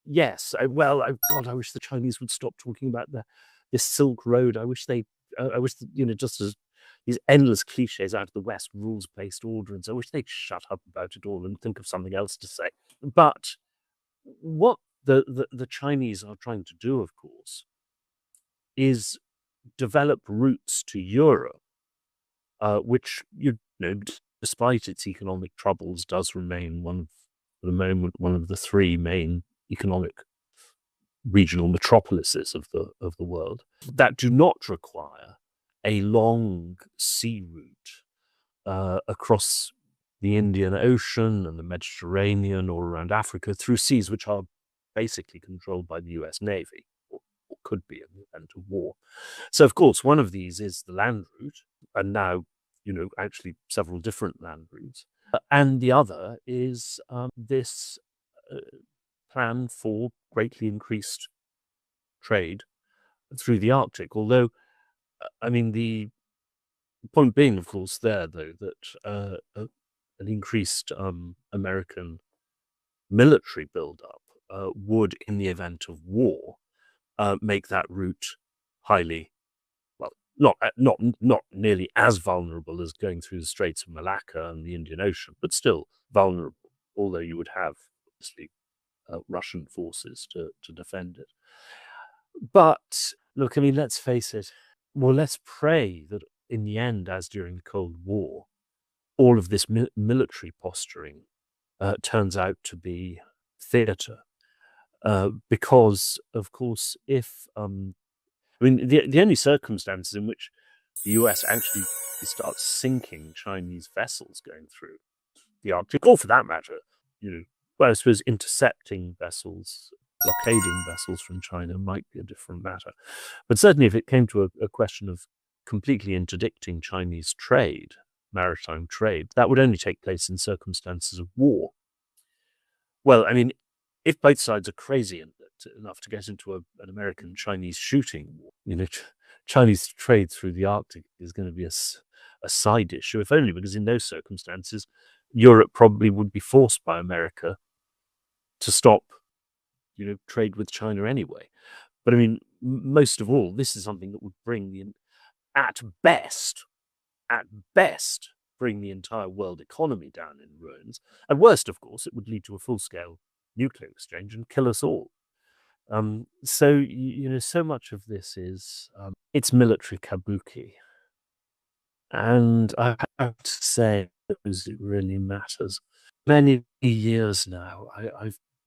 yes, God, I wish the Chinese would stop talking about this Silk Road. I wish just as these endless cliches out of the West, rules-based order, I wish they'd shut up about it all and think of something else to say. But what the Chinese are trying to do, of course, is develop routes to Europe, which, despite its economic troubles, does remain for the moment, one of the three main economic regional metropolises of the world, that do not require a long sea route across the Indian Ocean and the Mediterranean or around Africa through seas which are basically controlled by the US Navy, or could be in the event of war. So, of course, one of these is the land route, and now, actually several different land routes. And the other is this plan for greatly increased trade through the Arctic. Although, the point being, of course, though, that an increased American military buildup would, in the event of war, make that route highly, well, not nearly as vulnerable as going through the Straits of Malacca and the Indian Ocean, but still vulnerable, although you would have, obviously, Russian forces to defend it. But look, let's face it. Well, let's pray that in the end, as during the Cold War, all of this military posturing turns out to be theatre. Because, of course, if the only circumstances in which the US actually starts sinking Chinese vessels going through the Arctic, or for that matter, I suppose intercepting vessels, blockading vessels from China might be a different matter. But certainly if it came to a question of completely interdicting Chinese trade, maritime trade, that would only take place in circumstances of war. Well, if both sides are crazy enough to get into an American-Chinese shooting war, Chinese trade through the Arctic is going to be a side issue, if only because in those circumstances, Europe probably would be forced by America to stop, trade with China anyway. But most of all, this is something that would bring at best, bring the entire world economy down in ruins. At worst, of course, it would lead to a full-scale nuclear exchange and kill us all. So, so much of this is it's military kabuki. And I have to say, it really matters. Many years now, I've